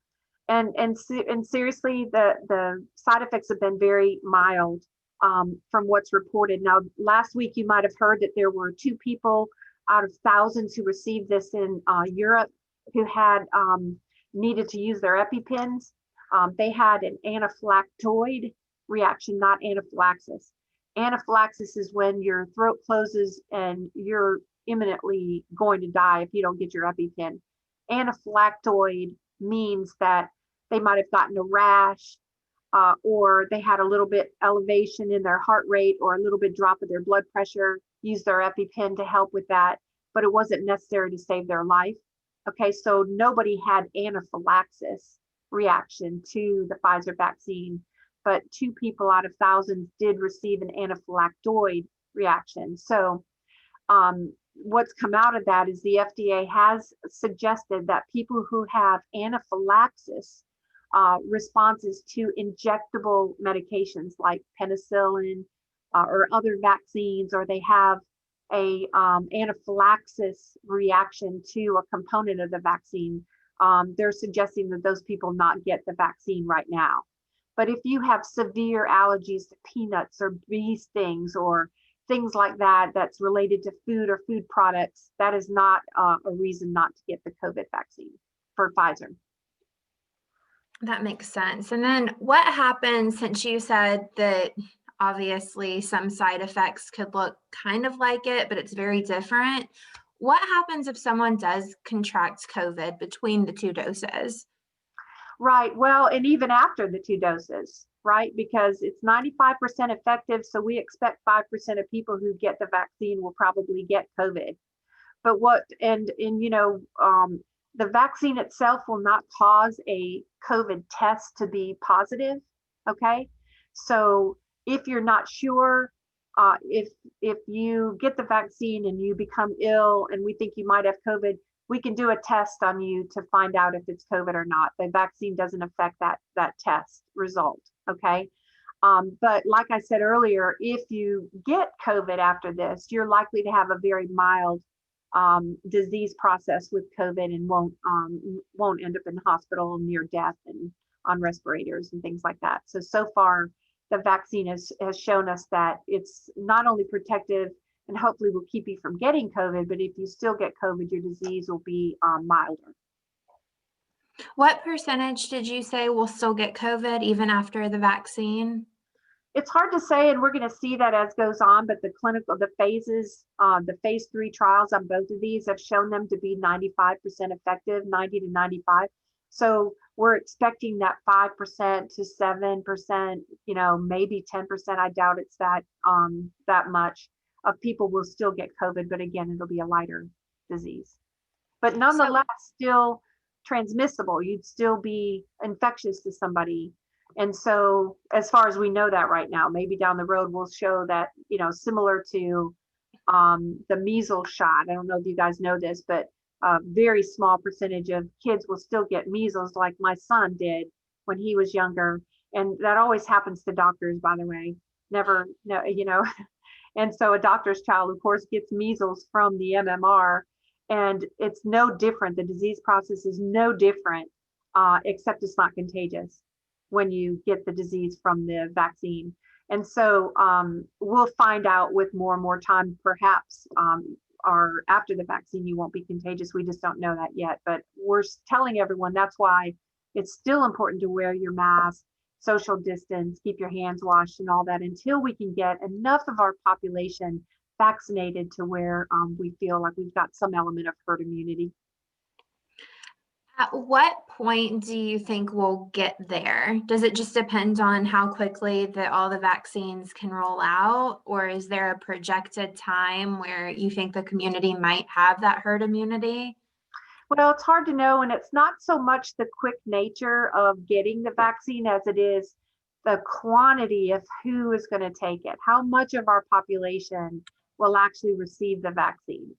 And seriously, the side effects have been very mild from what's reported. Now, last week you might have heard that there were 2 people out of thousands who received this in Europe who had needed to use their EpiPens. They had an anaphylactoid reaction, not anaphylaxis. Anaphylaxis is when your throat closes and you're imminently going to die if you don't get your EpiPen. Anaphylactoid means that they might have gotten a rash, or they had a little bit elevation in their heart rate or a little bit drop of their blood pressure, use their EpiPen to help with that, but it wasn't necessary to save their life. Okay, so nobody had anaphylaxis reaction to the Pfizer vaccine, but 2 people out of thousands did receive an anaphylactoid reaction. So what's come out of that is the FDA has suggested that people who have anaphylaxis responses to injectable medications like penicillin or other vaccines, or they have a anaphylaxis reaction to a component of the vaccine, they're suggesting that those people not get the vaccine right now. But if you have severe allergies to peanuts or bee stings or things like that, that's related to food or food products, that is not a reason not to get the COVID vaccine for Pfizer. That makes sense. And then what happens, since you said that obviously some side effects could look kind of like it, but it's very different. What happens if someone does contract COVID between the 2 doses? Right. Well, and even after the 2 doses, right? Because it's 95% effective. So we expect 5% of people who get the vaccine will probably get COVID. But the vaccine itself will not cause a COVID test to be positive. Okay. So if you're not sure, if you get the vaccine and you become ill and we think you might have COVID, we can do a test on you to find out if it's COVID or not. The vaccine doesn't affect that test result. Okay. But like I said earlier, if you get COVID after this, you're likely to have a very mild disease process with COVID and won't end up in the hospital near death and on respirators and things like that. So far, the vaccine has shown us that it's not only protective and hopefully will keep you from getting COVID, but if you still get COVID, your disease will be milder. What percentage did you say will still get COVID even after the vaccine? It's hard to say, and we're going to see that as goes on, but the phase 3 trials on both of these have shown them to be 95% effective, 90 to 95. So we're expecting that 5% to 7%, maybe 10%. I doubt it's that much of people will still get COVID, but again, it'll be a lighter disease. But nonetheless, still transmissible. You'd still be infectious to somebody. And so as far as we know that right now, maybe down the road we'll show that, similar to the measles shot. I don't know if you guys know this, but a very small percentage of kids will still get measles like my son did when he was younger. And that always happens to doctors, by the way, never, And so a doctor's child, of course, gets measles from the MMR. And it's no different. The disease process is no different, except it's not contagious when you get the disease from the vaccine. And so we'll find out with more and more time, perhaps, or after the vaccine, you won't be contagious. We just don't know that yet. But we're telling everyone that's why it's still important to wear your mask, social distance, keep your hands washed and all that until we can get enough of our population vaccinated to where we feel like we've got some element of herd immunity. At what point do you think we'll get there? Does it just depend on how quickly all the vaccines can roll out, or is there a projected time where you think the community might have that herd immunity? Well, it's hard to know, and it's not so much the quick nature of getting the vaccine as it is the quantity of who is going to take it. How much of our population will actually receive the vaccine?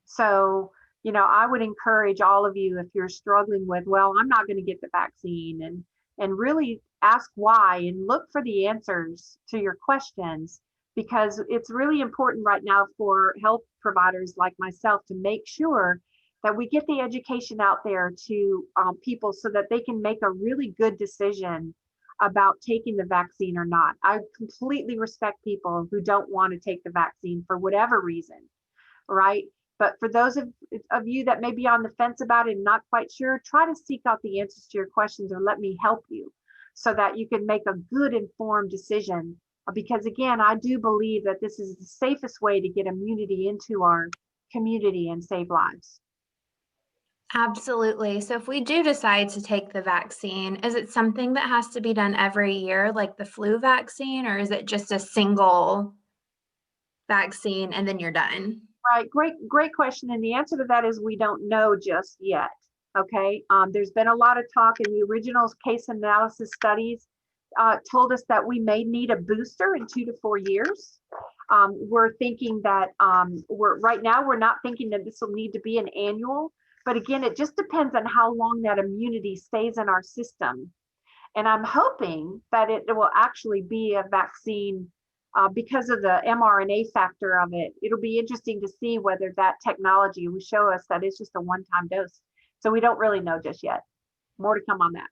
So, you know, I would encourage all of you, if you're struggling with, well, I'm not going to get the vaccine, and really ask why and look for the answers to your questions, because it's really important right now for health providers like myself to make sure that we get the education out there to people so that they can make a really good decision about taking the vaccine or not. I completely respect people who don't want to take the vaccine for whatever reason, right? But for those of you that may be on the fence about it and not quite sure, try to seek out the answers to your questions or let me help you so that you can make a good informed decision. Because again, I do believe that this is the safest way to get immunity into our community and save lives. Absolutely. So if we do decide to take the vaccine, is it something that has to be done every year, like the flu vaccine, or is it just a single vaccine and then you're done? Right, great question. And the answer to that is we don't know just yet. Okay, there's been a lot of talk in the original case analysis studies told us that we may need a booster in 2 to 4 years. We're thinking that right now we're not thinking that this will need to be an annual, but again, it just depends on how long that immunity stays in our system. And I'm hoping that it will actually be a vaccine because of the mRNA factor of it. It'll be interesting to see whether that technology will show us that it's just a one-time dose. So we don't really know just yet. More to come on that.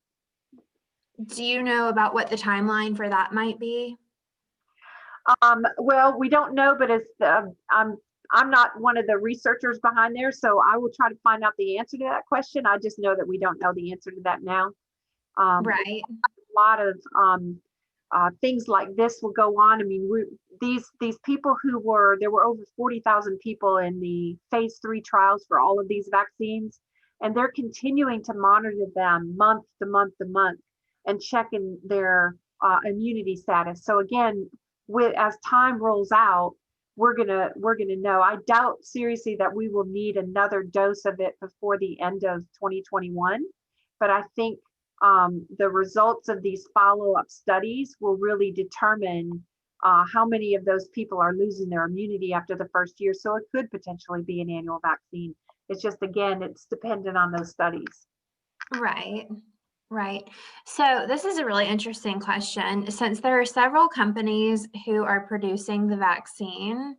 Do you know about what the timeline for that might be? Well, we don't know, but I'm not one of the researchers behind there, so I will try to find out the answer to that question. I just know that we don't know the answer to that now. Right. A lot of things like this will go on. I mean, these people there were over 40,000 people in the phase 3 trials for all of these vaccines, and they're continuing to monitor them month to month to month and checking their immunity status. So again, as time rolls out, we're gonna know. I doubt seriously that we will need another dose of it before the end of 2021, but I think the results of these follow-up studies will really determine how many of those people are losing their immunity after the first year. So it could potentially be an annual vaccine. It's just, again, it's dependent on those studies. Right. Right. So this is a really interesting question. Since there are several companies who are producing the vaccine,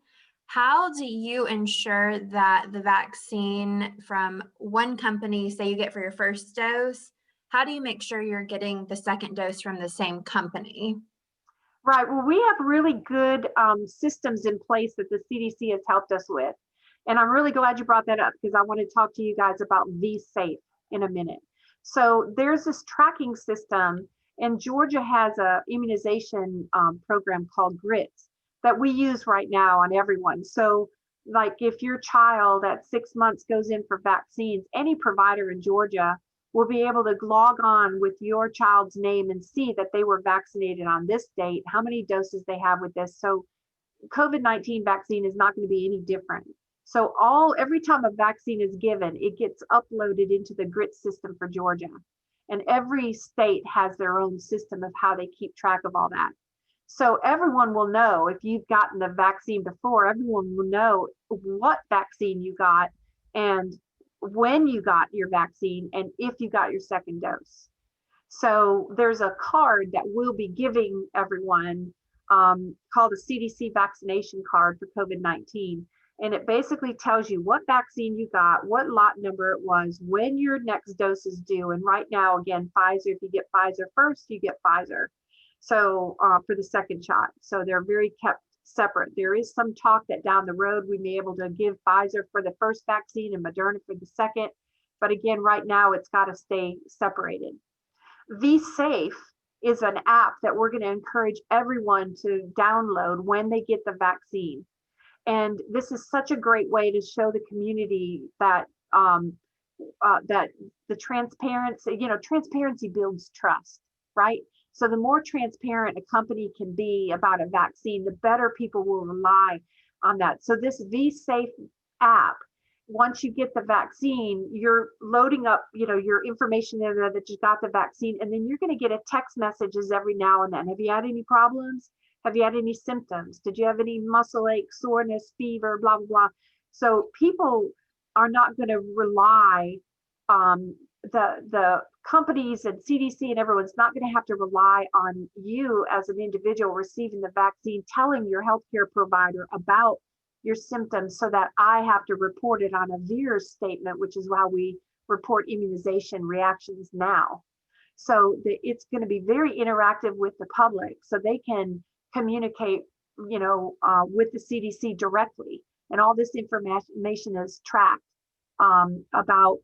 how do you ensure that the vaccine from one company, say you get for your first dose, how do you make sure you're getting the second dose from the same company? Right. Well, we have really good systems in place that the CDC has helped us with. And I'm really glad you brought that up because I want to talk to you guys about V-Safe in a minute. So there's this tracking system, and Georgia has a immunization program called GRITS that we use right now on everyone. So like if your child at 6 months goes in for vaccines, any provider in Georgia will be able to log on with your child's name and see that they were vaccinated on this date, how many doses they have with this. So COVID-19 vaccine is not going to be any different. So every time a vaccine is given, it gets uploaded into the GRIT system for Georgia. And every state has their own system of how they keep track of all that. So everyone will know if you've gotten the vaccine before, everyone will know what vaccine you got and when you got your vaccine and if you got your second dose. So there's a card that we'll be giving everyone called a CDC vaccination card for COVID-19. And it basically tells you what vaccine you got, what lot number it was, when your next dose is due. And right now, again, Pfizer, if you get Pfizer first, you get Pfizer. So for the second shot. So they're very kept separate. There is some talk that down the road, we may be able to give Pfizer for the first vaccine and Moderna for the second. But again, right now, it's got to stay separated. VSafe is an app that we're going to encourage everyone to download when they get the vaccine. And this is such a great way to show the community that that the transparency, transparency builds trust, right? So the more transparent a company can be about a vaccine, the better people will rely on that. So this VSafe app, once you get the vaccine, you're loading up, your information in there that you got the vaccine, and then you're going to get a text messages every now and then. Have you had any problems? Have you had any symptoms? Did you have any muscle ache, soreness, fever, blah, blah, blah? So people are not going to rely, the companies and CDC and everyone's not going to have to rely on you as an individual receiving the vaccine, telling your healthcare provider about your symptoms so that I have to report it on a VIRS statement, which is how we report immunization reactions now. So it's going to be very interactive with the public so they can communicate, with the CDC directly. And all this information is tracked about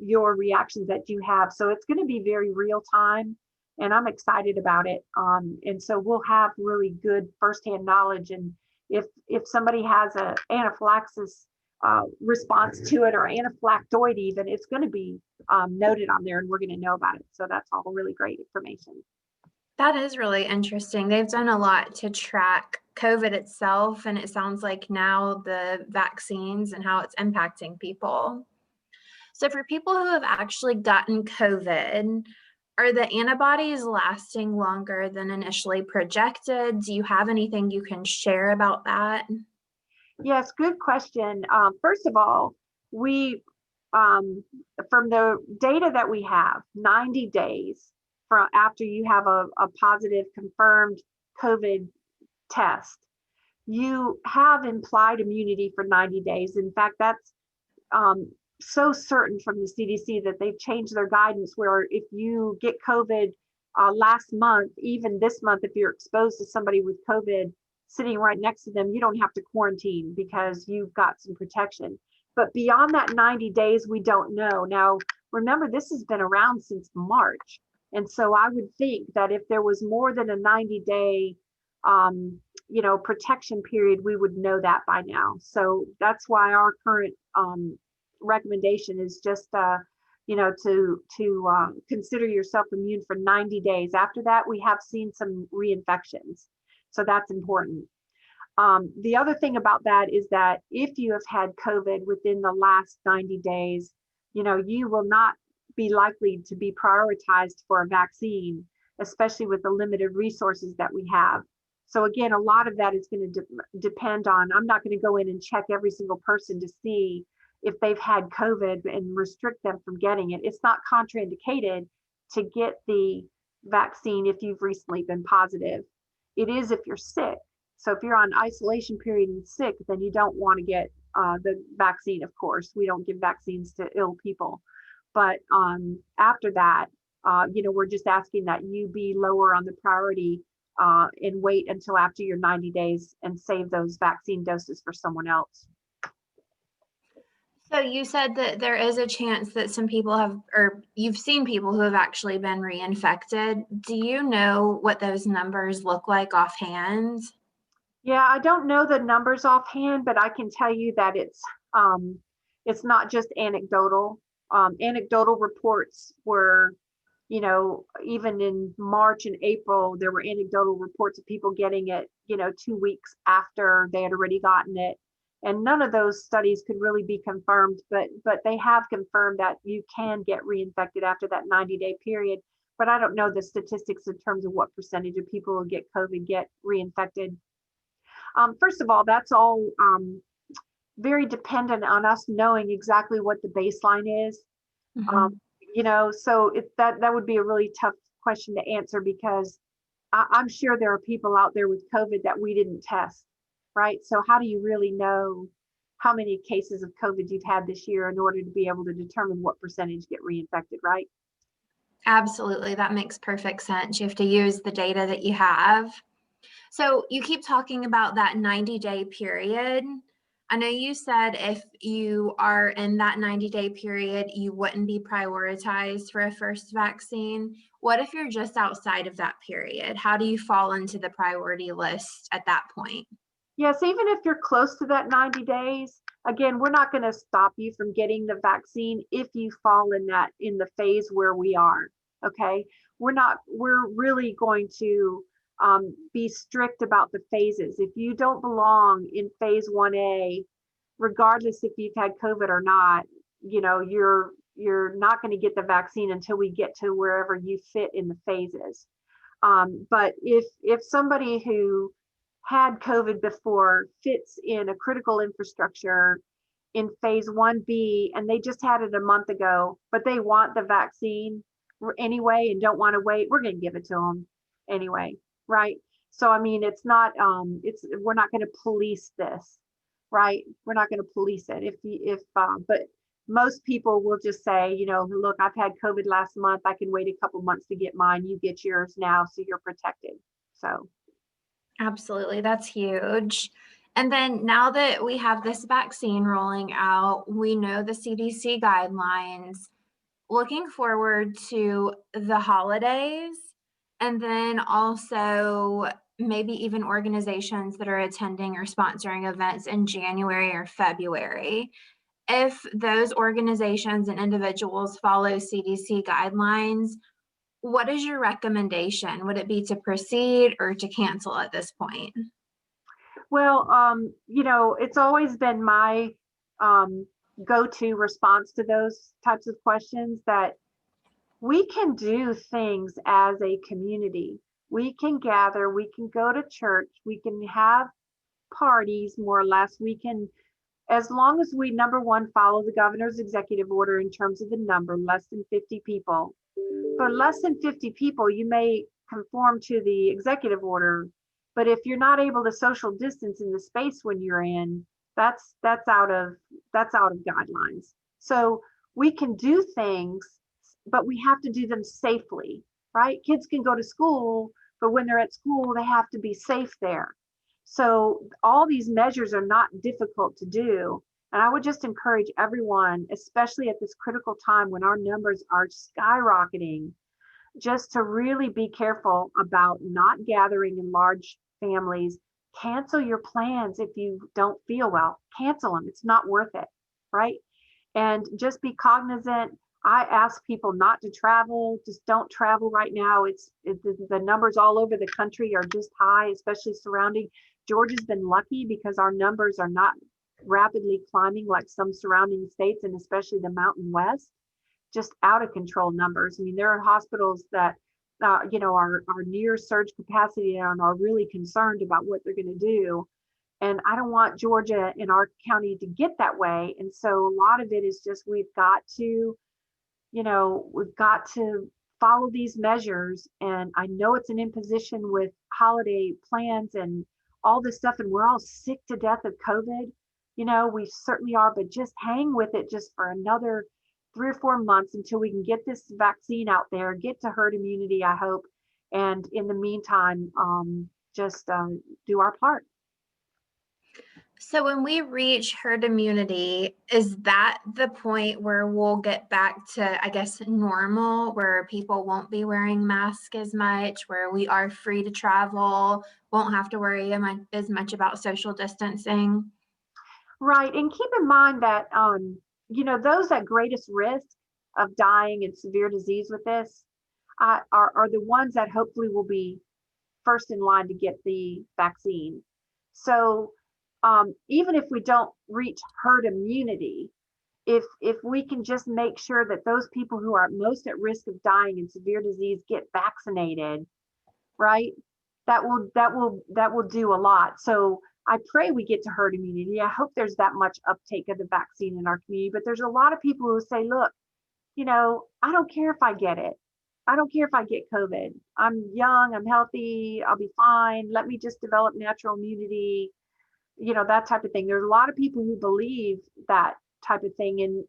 your reactions that you have. So it's going to be very real time, and I'm excited about it. And so we'll have really good firsthand knowledge. And if somebody has an anaphylaxis response to it, or anaphylactoid even, it's going to be noted on there, and we're going to know about it. So that's all really great information. That is really interesting. They've done a lot to track COVID itself, and it sounds like now the vaccines and how it's impacting people. So for people who have actually gotten COVID, are the antibodies lasting longer than initially projected? Do you have anything you can share about that? Yes, good question. First of all, we, from the data that we have, 90 days from after you have a positive confirmed COVID test, you have implied immunity for 90 days. In fact, that's so certain from the CDC that they've changed their guidance where if you get COVID last month, even this month, if you're exposed to somebody with COVID sitting right next to them, you don't have to quarantine because you've got some protection. But beyond that 90 days, we don't know. Now, remember, this has been around since March. And so I would think that if there was more than a 90-day, protection period, we would know that by now. So that's why our current recommendation is just, to consider yourself immune for 90 days. After that, we have seen some reinfections. So that's important. The other thing about that is that if you have had COVID within the last 90 days, you will not be likely to be prioritized for a vaccine, especially with the limited resources that we have. So again, a lot of that is going to depend on, I'm not going to go in and check every single person to see if they've had COVID and restrict them from getting it. It's not contraindicated to get the vaccine if you've recently been positive. It is if you're sick. So if you're on isolation period and sick, then you don't want to get the vaccine, of course. We don't give vaccines to ill people. But after that, we're just asking that you be lower on the priority and wait until after your 90 days and save those vaccine doses for someone else. So you said that there is a chance that some people have, or you've seen people who have actually been reinfected. Do you know what those numbers look like offhand? Yeah, I don't know the numbers offhand, but I can tell you that it's not just anecdotal. Anecdotal reports were, even in March and April, there were anecdotal reports of people getting it, 2 weeks after they had already gotten it. And none of those studies could really be confirmed, but they have confirmed that you can get reinfected after that 90-day period. But I don't know the statistics in terms of what percentage of people who get COVID get reinfected. First of all, that's all very dependent on us knowing exactly what the baseline is. Mm-hmm. So that would be a really tough question to answer because I'm sure there are people out there with COVID that we didn't test, right? So how do you really know how many cases of COVID you've had this year in order to be able to determine what percentage get reinfected, right? Absolutely. That makes perfect sense. You have to use the data that you have. So you keep talking about that 90-day period. I know you said if you are in that 90-day period, you wouldn't be prioritized for a first vaccine. What if you're just outside of that period? How do you fall into the priority list at that point? Yes, even if you're close to that 90 days, again, we're not going to stop you from getting the vaccine if you fall in the phase where we are. Okay. We're really going to be strict about the phases. If you don't belong in phase 1A, regardless if you've had COVID or not, you're not going to get the vaccine until we get to wherever you fit in the phases. But if somebody who had COVID before fits in a critical infrastructure in phase 1B and they just had it a month ago, but they want the vaccine anyway and don't want to wait, we're going to give it to them anyway, right? So I mean, we're not going to police this, right? We're not going to police it. But most people will just say, look, I've had COVID last month. I can wait a couple months to get mine. You get yours now, so you're protected. So. Absolutely. That's huge. And then now that we have this vaccine rolling out, we know the CDC guidelines. Looking forward to the holidays, and then also maybe even organizations that are attending or sponsoring events in January or February. If those organizations and individuals follow CDC guidelines, what is your recommendation? Would it be to proceed or to cancel at this point? Well, it's always been my go-to response to those types of questions that we can do things as a community. We can gather, we can go to church, we can have parties more or less. We can, as long as we, number one, follow the governor's executive order in terms of the number, less than 50 people. For less than 50 people, you may conform to the executive order, but if you're not able to social distance in the space when you're in, that's out of guidelines. So we can do things, but we have to do them safely, right? Kids can go to school, but when they're at school, they have to be safe there. So all these measures are not difficult to do. And I would just encourage everyone, especially at this critical time when our numbers are skyrocketing, just to really be careful about not gathering in large families. Cancel your plans if you don't feel well. Cancel them. It's not worth it, right? And just be cognizant. I ask people not to travel. Just don't travel right now. The numbers all over the country are just high, especially surrounding. Georgia's been lucky because our numbers are not rapidly climbing like some surrounding states, and especially the Mountain West, just out of control numbers. I mean, there are hospitals that are near surge capacity and are really concerned about what they're going to do. And I don't want Georgia and our county to get that way. And so a lot of it is just we've got to follow these measures. And I know it's an imposition with holiday plans and all this stuff, and we're all sick to death of COVID. We certainly are, but just hang with it just for another 3 or 4 months until we can get this vaccine out there, get to herd immunity, I hope. And in the meantime, just do our part. So when we reach herd immunity, is that the point where we'll get back to, I guess, normal, where people won't be wearing masks as much, where we are free to travel, won't have to worry as much about social distancing? Right. And keep in mind that, those at greatest risk of dying in severe disease with this are the ones that hopefully will be first in line to get the vaccine. So even if we don't reach herd immunity, if we can just make sure that those people who are most at risk of dying in severe disease get vaccinated, right? That will do a lot. So I pray we get to herd immunity. I hope there's that much uptake of the vaccine in our community, but there's a lot of people who say, look, I don't care if I get it. I don't care if I get COVID. I'm young, I'm healthy, I'll be fine. Let me just develop natural immunity. that type of thing. There's a lot of people who believe that type of thing. And,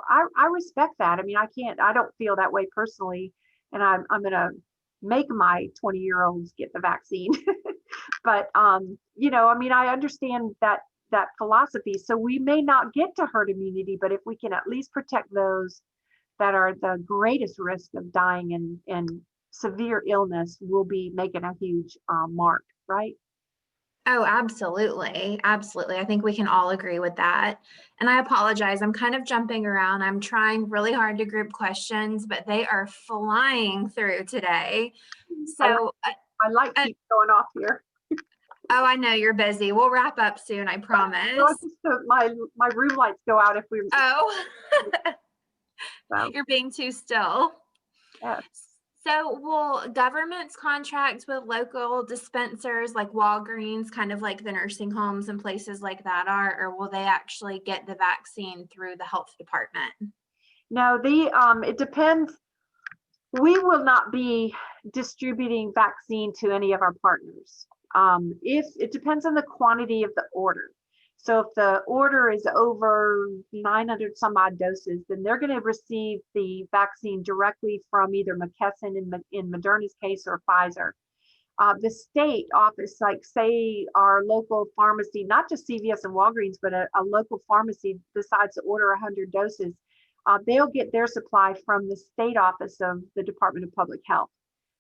I respect that. I mean, I don't feel that way personally. And I'm going to make my 20-year-olds get the vaccine. But, I mean, I understand that philosophy. So we may not get to herd immunity, but if we can at least protect those that are the greatest risk of dying and severe illness, we'll be making a huge mark, right? Oh, absolutely. Absolutely. I think we can all agree with that. And I apologize. I'm kind of jumping around. I'm trying really hard to group questions, but they are flying through today. So, I like keep going off here. oh, I know you're busy. We'll wrap up soon, I promise. My room lights go out if we. Oh, So, you're being too still. yes. So will governments contract with local dispensers like Walgreens, kind of like the nursing homes and places like that are, or will they actually get the vaccine through the health department? No, it depends. We will not be distributing vaccine to any of our partners. If it depends on the quantity of the order. So if the order is over 900 some odd doses, then they're going to receive the vaccine directly from either McKesson in Moderna's case or Pfizer. The state office, like say our local pharmacy, not just CVS and Walgreens, but a local pharmacy decides to order 100 doses, they'll get their supply from the state office of the Department of Public Health.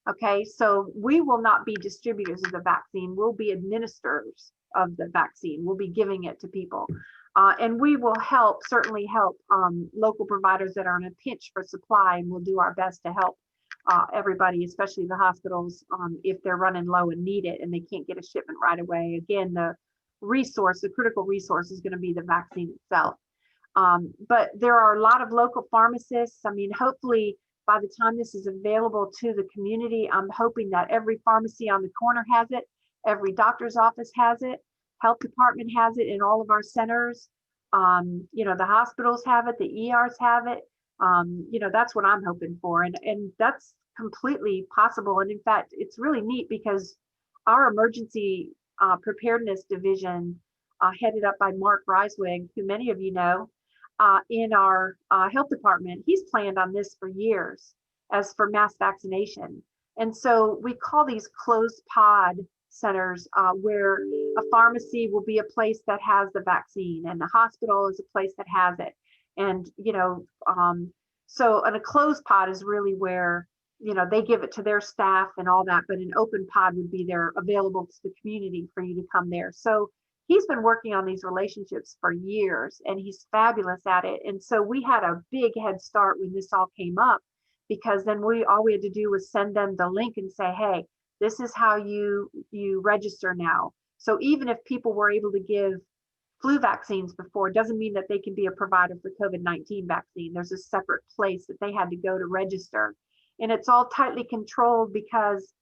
Okay, so we will not be distributors of the vaccine. We'll be administrators of the vaccine. We'll be giving it to people. And we will certainly help local providers that are in a pinch for supply, and we'll do our best to help everybody, especially the hospitals, if they're running low and need it and they can't get a shipment right away. Again, the critical resource is going to be the vaccine itself. But there are a lot of local pharmacists. I mean, hopefully by the time this is available to the community, I'm hoping that every pharmacy on the corner has it, every doctor's office has it, health department has it in all of our centers. The hospitals have it, the ERs have it. That's what I'm hoping for. And that's completely possible. And in fact, it's really neat because our emergency preparedness division, headed up by Mark Reiswig, who many of you know, in our health department, he's planned on this for years as for mass vaccination. And so we call these closed pod centers, where a pharmacy will be a place that has the vaccine and the hospital is a place that has it. And, so a closed pod is really where, they give it to their staff and all that, but an open pod would be there available to the community for you to come there. So he's been working on these relationships for years and he's fabulous at it. And so we had a big head start when this all came up, because then all we had to do was send them the link and say, hey, this is how you register now. So even if people were able to give flu vaccines before, it doesn't mean that they can be a provider for COVID-19 vaccine. There's a separate place that they had to go to register. And it's all tightly controlled because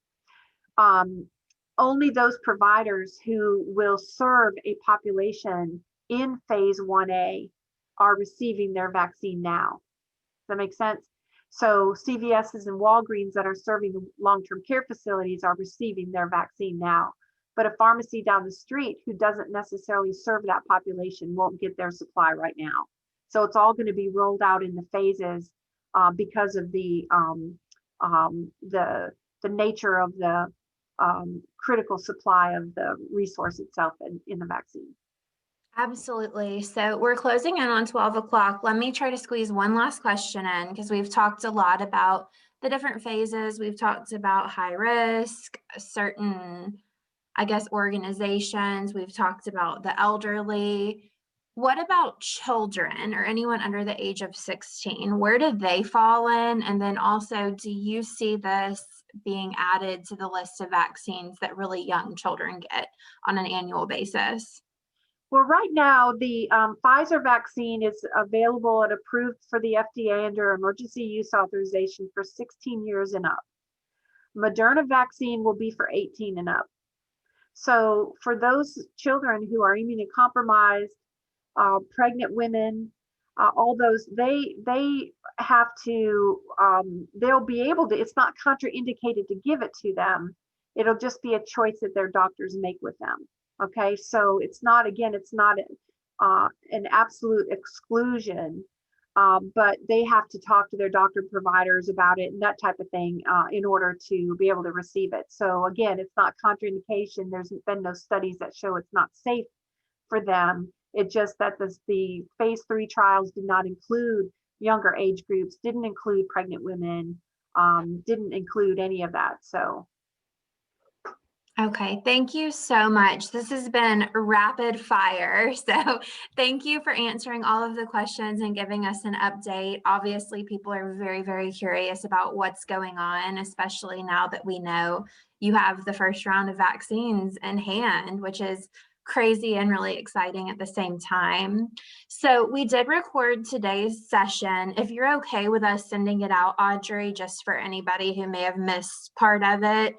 only those providers who will serve a population in phase 1A are receiving their vaccine now. Does that make sense? So CVS's and Walgreens that are serving the long-term care facilities are receiving their vaccine now. But a pharmacy down the street who doesn't necessarily serve that population won't get their supply right now. So it's all going to be rolled out in the phases because of the nature of the critical supply of the resource itself in the vaccine. Absolutely. So we're closing in on 12 o'clock. Let me try to squeeze one last question in, because we've talked a lot about the different phases. We've talked about high risk, certain, I guess, organizations. We've talked about the elderly. What about children or anyone under the age of 16? Where do they fall in? And then also, do you see this being added to the list of vaccines that really young children get on an annual basis? Well, right now, the Pfizer vaccine is available and approved for the FDA under emergency use authorization for 16 years and up. Moderna vaccine will be for 18 and up. So for those children who are immunocompromised, pregnant women, all those, they have to, they'll be able to, it's not contraindicated to give it to them. It'll just be a choice that their doctors make with them. Okay, so it's not, again, it's not an absolute exclusion, but they have to talk to their doctor providers about it and that type of thing in order to be able to receive it. So again, it's not contraindication. There's been no studies that show it's not safe for them. It's just that the phase 3 trials did not include younger age groups, didn't include pregnant women, didn't include any of that. So Okay, thank you so much. This has been rapid fire. So thank you for answering all of the questions and giving us an update. Obviously, people are very, very curious about what's going on, especially now that we know you have the first round of vaccines in hand, which is crazy and really exciting at the same time. So we did record today's session. If you're okay with us sending it out, Audrey, just for anybody who may have missed part of it,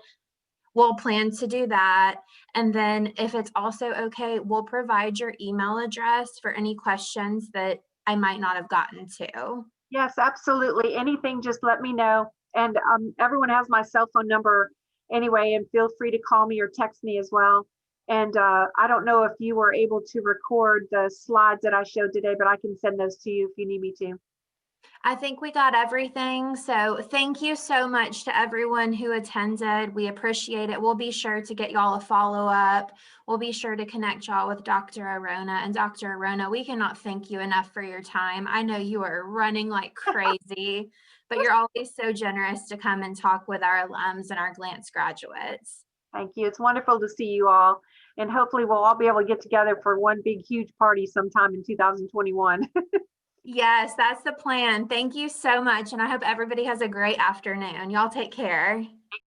we'll plan to do that. And then if it's also okay, we'll provide your email address for any questions that I might not have gotten to. yes, absolutely. Anything, just let me know. And everyone has my cell phone number anyway, and feel free to call me or text me as well. And I don't know if you were able to record the slides that I showed today, but I can send those to you if you need me to. I think we got everything. So thank you so much to everyone who attended. We appreciate it. We'll be sure to get y'all a follow-up. We'll be sure to connect y'all with Dr. Arona. And Dr. Arona, we cannot thank you enough for your time. I know you are running like crazy, but you're always so generous to come and talk with our alums and our Glance graduates. Thank you. It's wonderful to see you all. And hopefully we'll all be able to get together for one big, huge party sometime in 2021. Yes, that's the plan. Thank you so much. And I hope everybody has a great afternoon. Y'all take care.